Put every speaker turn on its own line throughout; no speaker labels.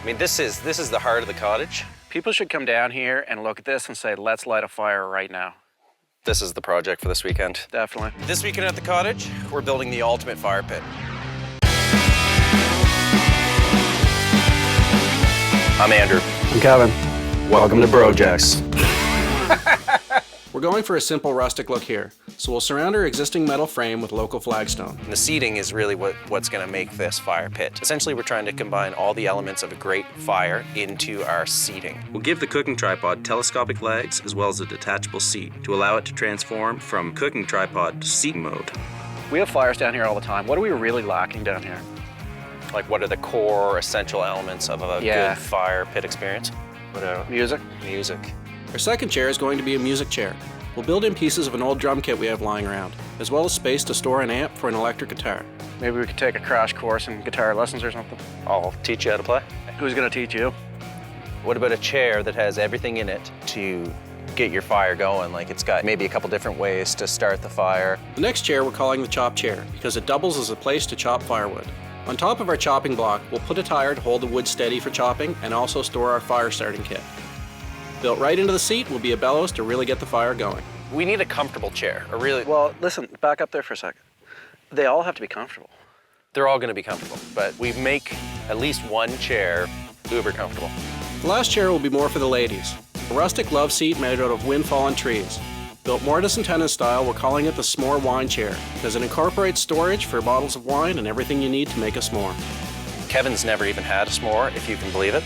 I mean, this is the heart of the cottage.
People should come down here and look at this and say, let's light a fire right now.
This is the project for this weekend.
Definitely.
This weekend at the cottage, we're building the ultimate fire pit. I'm Andrew.
I'm Kevin.
Welcome to Projects.
We're going for a simple rustic look here, so we'll surround our existing metal frame with local flagstone.
And the seating is really what's going to make this fire pit. Essentially, we're trying to combine all the elements of a great fire into our seating. We'll give the cooking tripod telescopic legs as well as a detachable seat to allow it to transform from cooking tripod to seating mode.
We have fires down here all the time. What are we really lacking down here?
Like, what are the core essential elements of a good fire pit experience?
Music.
Music.
Our second chair is going to be a music chair. We'll build in pieces of an old drum kit we have lying around, as well as space to store an amp for an electric guitar.
Maybe we could take a crash course in guitar lessons or something.
I'll teach you how to play.
Who's going to teach you?
What about a chair that has everything in it to get your fire going? Like, it's got maybe a couple different ways to start the fire.
The next chair we're calling the chop chair because it doubles as a place to chop firewood. On top of our chopping block, we'll put a tire to hold the wood steady for chopping and also store our fire starting kit. Built right into the seat will be a bellows to really get the fire going.
We need a comfortable chair, a really...
Well, listen, back up there for a second. They all have to be comfortable.
They're all going to be comfortable, but we make at least one chair uber comfortable.
The last chair will be more for the ladies. A rustic love seat made out of wind-fallen trees. Built mortise and tenon style, we're calling it the s'more wine chair because it incorporates storage for bottles of wine and everything you need to make a s'more.
Kevin's never even had a s'more, if you can believe it.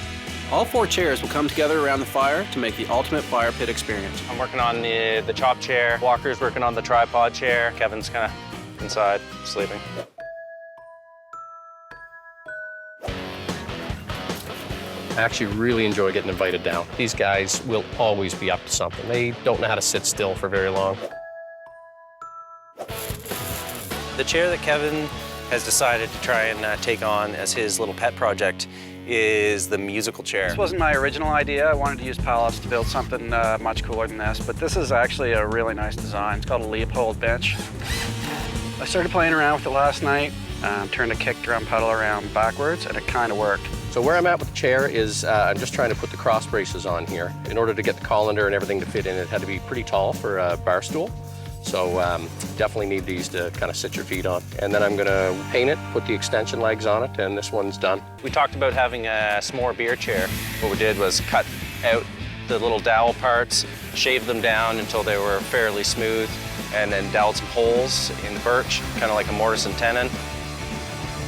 All four chairs will come together around the fire to make the ultimate fire pit experience.
I'm working on the chop chair. Walker's working on the tripod chair. Kevin's kind of inside, sleeping.
I actually really enjoy getting invited down. These guys will always be up to something. They don't know how to sit still for very long.
The chair that Kevin has decided to try and take on as his little pet project is the musical chair.
This wasn't my original idea. I wanted to use pallets to build something much cooler than this, but this is actually a really nice design. It's called a Leopold bench. I started playing around with it last night, turned a kick drum pedal around backwards, and it kind of worked.
So where I'm at with the chair is I'm just trying to put the cross braces on here. In order to get the colander and everything to fit in, it had to be pretty tall for a bar stool. So definitely need these to kind of sit your feet on. And then I'm gonna paint it, put the extension legs on it, and this one's done.
We talked about having a s'more beer chair. What we did was cut out the little dowel parts, shaved them down until they were fairly smooth, and then doweled some holes in the birch, kind of like a mortise and tenon.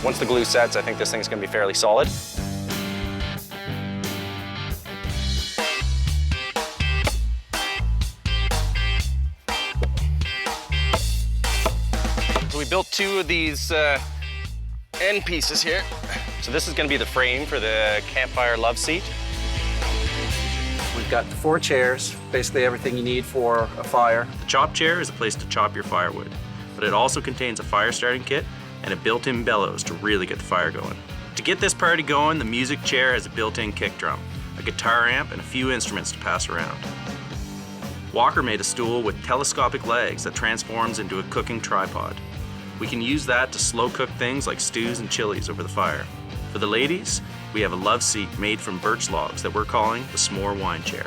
Once the glue sets, I think this thing's gonna be fairly solid. We built two of these end pieces here. So this is going to be the frame for the campfire love seat.
We've got the four chairs, basically everything you need for a fire.
The chop chair is a place to chop your firewood, but it also contains a fire starting kit and a built-in bellows to really get the fire going. To get this party going, the music chair has a built-in kick drum, a guitar amp, and a few instruments to pass around. Walker made a stool with telescopic legs that transforms into a cooking tripod. We can use that to slow cook things like stews and chilies over the fire. For the ladies, we have a love seat made from birch logs that we're calling the s'more wine chair.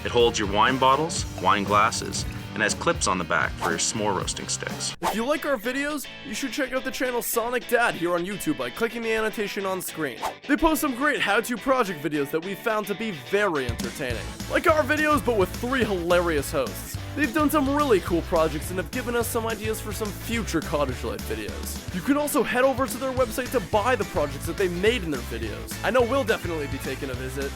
It holds your wine bottles, wine glasses, and has clips on the back for your s'more roasting sticks.
If you like our videos, you should check out the channel Sonic Dad here on YouTube by clicking the annotation on screen. They post some great how-to project videos that we found to be very entertaining. Like our videos, but with 3 hilarious hosts. They've done some really cool projects and have given us some ideas for some future Cottage Life videos. You can also head over to their website to buy the projects that they made in their videos. I know we'll definitely be taking a visit.